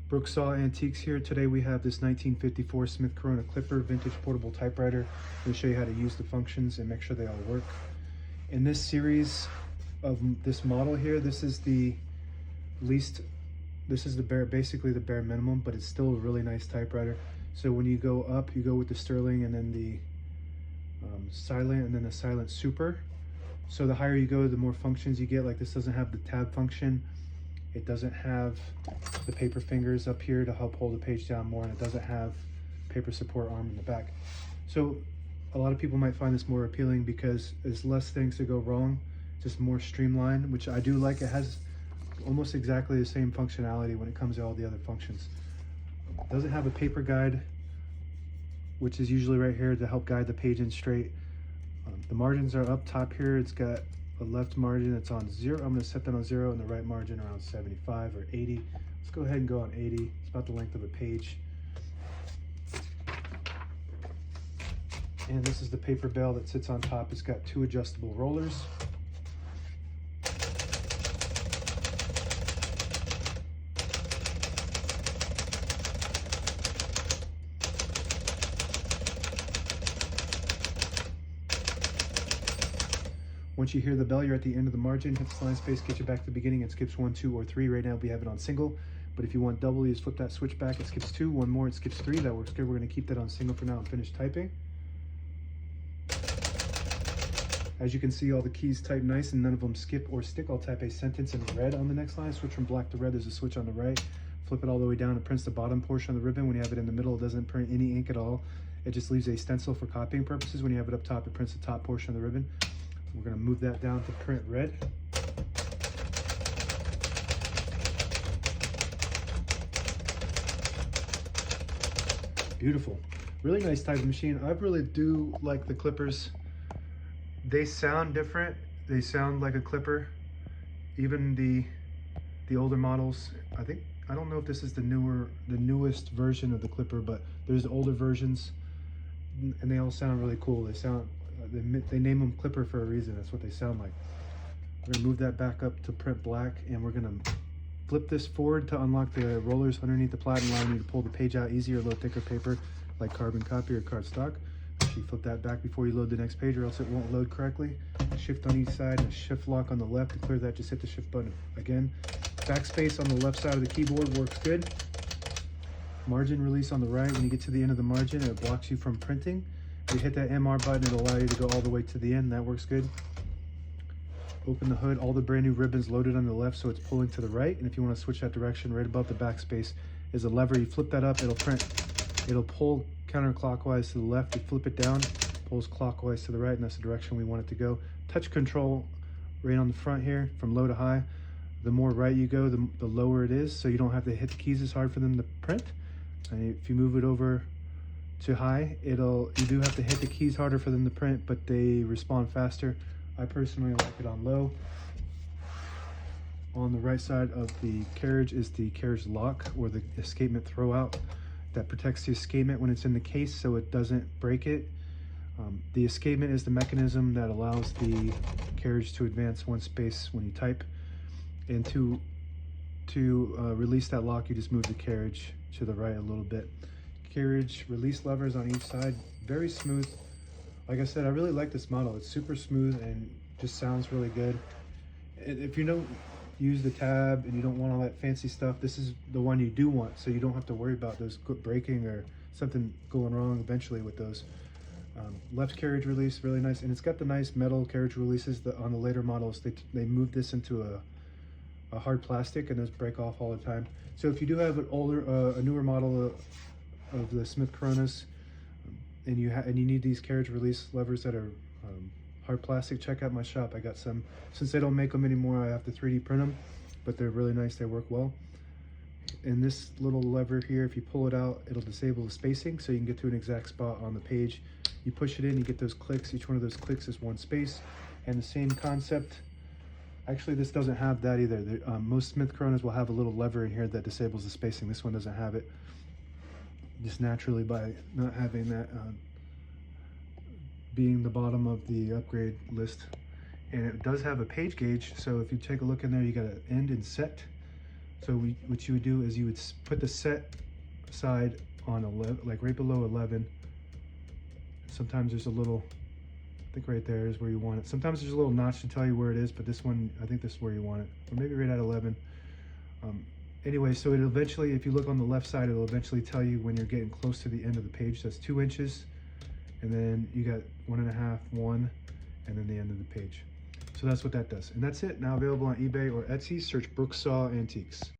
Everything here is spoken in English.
Brooksaw Antiques here. Today we have this 1954 Smith Corona Clipper vintage portable typewriter. I'm going to show you how to use the functions and make sure they all work. In this series of this model here, this is the basically the bare minimum, but it's still a really nice typewriter. So when you go up, you go with the Sterling and then the Silent and then the Silent Super. So the higher you go, the more functions you get. Like this doesn't have the tab function. It doesn't have the paper fingers up here to help hold the page down more, and it doesn't have paper support arm in the back. So a lot of people might find this more appealing because there's less things to go wrong, just more streamlined, which I do like. It has almost exactly the same functionality when it comes to all the other functions. It doesn't have a paper guide, which is usually right here to help guide the page in straight. The margins are up top here. It's got a left margin that's on 0. I'm going to set that on 0, and the right margin around 75 or 80. Let's go ahead and go on 80. It's about the length of a page. And this is the paper bale that sits on top. It's got 2 adjustable rollers. Once you hear the bell, you're at the end of the margin. Hit the line space, get you back to the beginning. It skips 1, 2, or 3. Right now we have it on single, but if you want double, you just flip that switch back. It skips 2, 1 more, it skips 3. That works good. We're going to keep that on single for now and finish typing. As you can see, all the keys type nice and none of them skip or stick. I'll type a sentence in red on the next line. Switch from black to red. There's a switch on the right. Flip it all the way down. It prints the bottom portion of the ribbon. When you have it in the middle, it doesn't print any ink at all. It just leaves a stencil for copying purposes. When you have it up top, it prints the top portion of the ribbon. We're going to move that down to print red. Beautiful. Really nice type of machine. I really do like the clippers. They sound different. They sound like a clipper. Even the older models, I don't know if this is the newest version of the clipper, but there's older versions and they all sound really cool. They name them Clipper for a reason. That's what they sound like. We're going to move that back up to print black, and we're going to flip this forward to unlock the rollers underneath the platen, allowing you to pull the page out easier, a little thicker paper like carbon copy or cardstock. Actually flip that back before you load the next page or else it won't load correctly. Shift on each side and a shift lock on the left. To clear that, just hit the shift button again. Backspace on the left side of the keyboard works good. Margin release on the right. When you get to the end of the margin, it blocks you from printing. You hit that MR button, it'll allow you to go all the way to the end. That works good. Open the hood, all the brand new ribbons loaded on the left, so it's pulling to the right. And if you want to switch that direction, right above the backspace is a lever. You flip that up, it'll print. It'll pull counterclockwise to the left. You flip it down, pulls clockwise to the right, and that's the direction we want it to go. Touch control right on the front here from low to high. The more right you go, the lower it is, so you don't have to hit the keys as hard for them to print. And if you move it over to high, you do have to hit the keys harder for them to print, but they respond faster. I personally like it on low. On the right side of the carriage is the carriage lock, or the escapement throwout, that protects the escapement when it's in the case so it doesn't break it. The escapement is the mechanism that allows the carriage to advance 1 space when you type, and to release that lock, you just move the carriage to the right a little bit. Carriage release levers on each side, very smooth. Like I said, I really like this model. It's super smooth and just sounds really good. If you don't use the tab and you don't want all that fancy stuff, this is the one you do want, so you don't have to worry about those breaking or something going wrong eventually with those. Left carriage release, really nice, and it's got the nice metal carriage releases. On the later models, they moved this into a hard plastic, and those break off all the time. So if you do have a newer model of the Smith Coronas, and you need these carriage release levers that are hard plastic, check out my shop. I got some. Since they don't make them anymore, I have to 3D print them, but they're really nice. They work well. And this little lever here, if you pull it out, it'll disable the spacing, so you can get to an exact spot on the page. You push it in, you get those clicks. Each one of those clicks is 1 space. And the same concept. Actually, this doesn't have that either. Most Smith Coronas will have a little lever in here that disables the spacing. This one doesn't have it, just naturally by not having that being the bottom of the upgrade list. And it does have a page gauge, so if you take a look in there, you got an end and set So what you would do is you would put the set side on 11, like right below 11. Sometimes there's a little, I think right there is where you want it. Sometimes there's a little notch to tell you where it is, but this one, I think this is where you want it. Or maybe right at 11. Anyway, so it'll eventually, if you look on the left side, it'll eventually tell you when you're getting close to the end of the page. That's 2 inches. And then you got 1.5, 1, and then the end of the page. So that's what that does. And that's it. Now available on eBay or Etsy. Search Brooksaw Antiques.